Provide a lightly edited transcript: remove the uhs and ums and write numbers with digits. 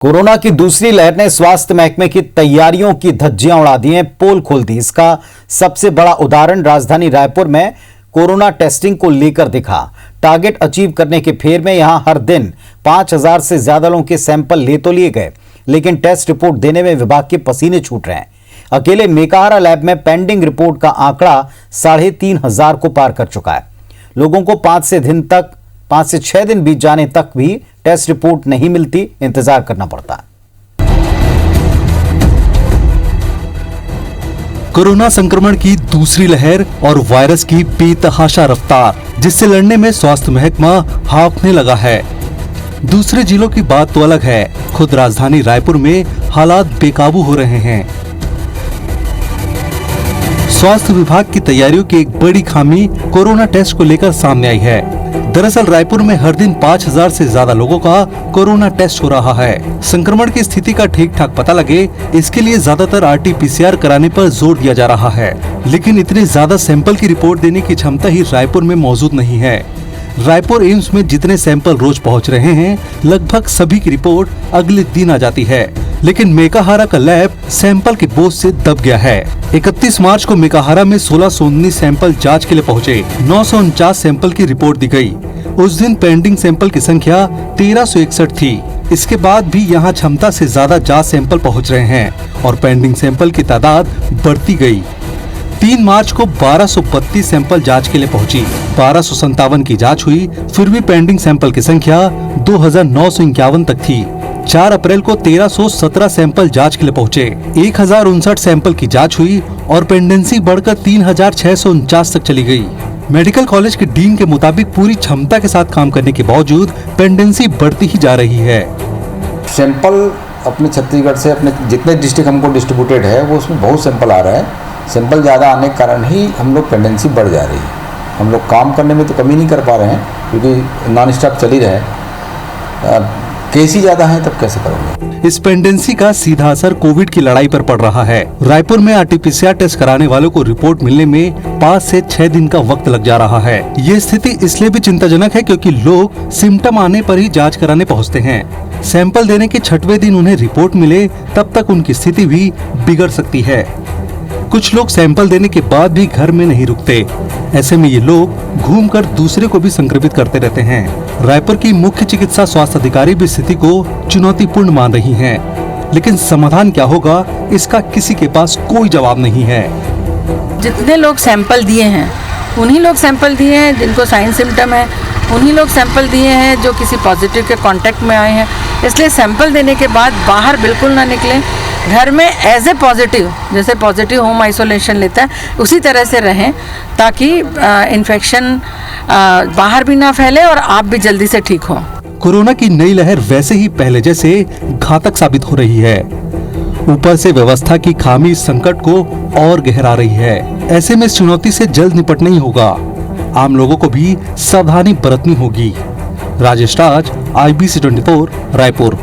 Corona की दूसरी लहर ने स्वास्थ्य महकमे की तैयारियों की धज्जियां उड़ा दी हैं, पोल खोल दी। इसका सबसे बड़ा उदाहरण राजधानी रायपुर में कोरोना टेस्टिंग को लेकर दिखा। टारगेट अचीव करने के फेर में यहां हर दिन 5000 से ज्यादा लोगों के सैंपल ले तो लिए गए, लेकिन टेस्ट रिपोर्ट देने में विभाग के पसीने छूट रहे हैं। अकेले मेकाहारा लैब में पेंडिंग रिपोर्ट का आंकड़ा 3500 को पार कर चुका है। लोगों को 5 से 6 दिन बीत जाने तक भी टेस्ट रिपोर्ट नहीं मिलती, इंतजार करना पड़ता है। कोरोना संक्रमण की दूसरी लहर और वायरस की बेतहाशा रफ्तार, जिससे लड़ने में स्वास्थ्य महकमा हांफने लगा है। दूसरे जिलों की बात तो अलग है, खुद राजधानी रायपुर में हालात बेकाबू हो रहे हैं। स्वास्थ्य विभाग की तैयारियों की एक बड़ी खामी कोरोना टेस्ट को लेकर सामने आई है। दरअसल रायपुर में हर दिन 5000 से ज्यादा लोगों का कोरोना टेस्ट हो रहा है। संक्रमण की स्थिति का ठीक ठाक पता लगे, इसके लिए ज्यादातर RT-PCR कराने पर जोर दिया जा रहा है, लेकिन इतने ज्यादा सैंपल की रिपोर्ट देने की क्षमता ही रायपुर में मौजूद नहीं है। रायपुर एम्स में जितने सैंपल रोज पहुंच रहे हैं, लगभग सभी की रिपोर्ट अगले दिन आ जाती है, लेकिन मेकाहारा का लैब सैंपल के बोझ से दब गया है। 31 मार्च को मेकाहारा में 1619 सैंपल जांच के लिए पहुंचे, 949 सैंपल की रिपोर्ट दी गई। उस दिन पेंडिंग सैंपल की संख्या 1361 थी। इसके बाद भी यहां क्षमता से ज्यादा जांच सैंपल पहुंच रहे हैं और पेंडिंग सैंपल की तादाद बढ़ती गई। 3 मार्च को 1232 सैंपल जांच के लिए पहुंची, 1257 की जांच हुई, फिर भी पेंडिंग सैंपल की संख्या 2951 तक थी। 4 अप्रैल को 1317 सैंपल जांच के लिए पहुंचे, 1059 सैंपल की जांच हुई और पेंडेंसी बढ़कर 3649 तक चली गई। मेडिकल कॉलेज के डीन के मुताबिक पूरी क्षमता के साथ काम करने के बावजूद पेंडेंसी बढ़ती ही जा रही है। सैंपल अपने छत्तीसगढ़ से अपने जितने डिस्ट्रिक्ट हमको डिस्ट्रीब्यूटेड है, वो उसमें बहुत सैंपल आ रहा है। सैंपल ज़्यादा आने के कारण ही हम लोग पेंडेंसी बढ़ जा रही है। हम लोग काम करने में तो कमी नहीं कर पा रहे हैं, क्योंकि नॉन स्टॉप चल ही रहे हैं। केस ही ज्यादा है, तब कैसे करोगे? इस पेंडेंसी का सीधा असर कोविड की लड़ाई पर पड़ रहा है। रायपुर में RT-PCR टेस्ट कराने वालों को रिपोर्ट मिलने में 5 से 6 दिन का वक्त लग जा रहा है। ये स्थिति इसलिए भी चिंताजनक है क्योंकि लोग सिम्टम आने पर ही जांच कराने पहुंचते हैं। सैंपल देने के 6वें दिन उन्हें रिपोर्ट मिले, तब तक उनकी स्थिति भी बिगड़ सकती है। कुछ लोग सैंपल देने के बाद भी घर में नहीं रुकते। ऐसे में ये लोग घूमकर दूसरे को भी संक्रमित करते रहते हैं। रायपुर की मुख्य चिकित्सा स्वास्थ्य अधिकारी भी स्थिति को चुनौतीपूर्ण मान रही हैं, लेकिन समाधान क्या होगा, इसका किसी के पास कोई जवाब नहीं है। जितने लोग सैंपल दिए हैं, उन्हीं लोग सैंपल दिए हैं जिनको साइन सिम्टम है, उन्हीं लोग सैंपल दिए हैं जो किसी पॉजिटिव के कांटेक्ट में आए हैं। इसलिए सैंपल देने के बाद बाहर बिल्कुल ना निकलें, घर में एज ए पॉजिटिव, जैसे पॉजिटिव होम आइसोलेशन लेता है उसी तरह से रहें, ताकि इन्फेक्शन बाहर भी ना फैले और आप भी जल्दी से ठीक हो। कोरोना की नई लहर वैसे ही पहले जैसे घातक साबित हो रही है। ऊपर से व्यवस्था की खामी संकट को और गहरा रही है। ऐसे में इस चुनौती से जल्द निपटना ही होगा। आम लोगों को भी सावधानी बरतनी होगी। राजेश राज, IBC 24, रायपुर।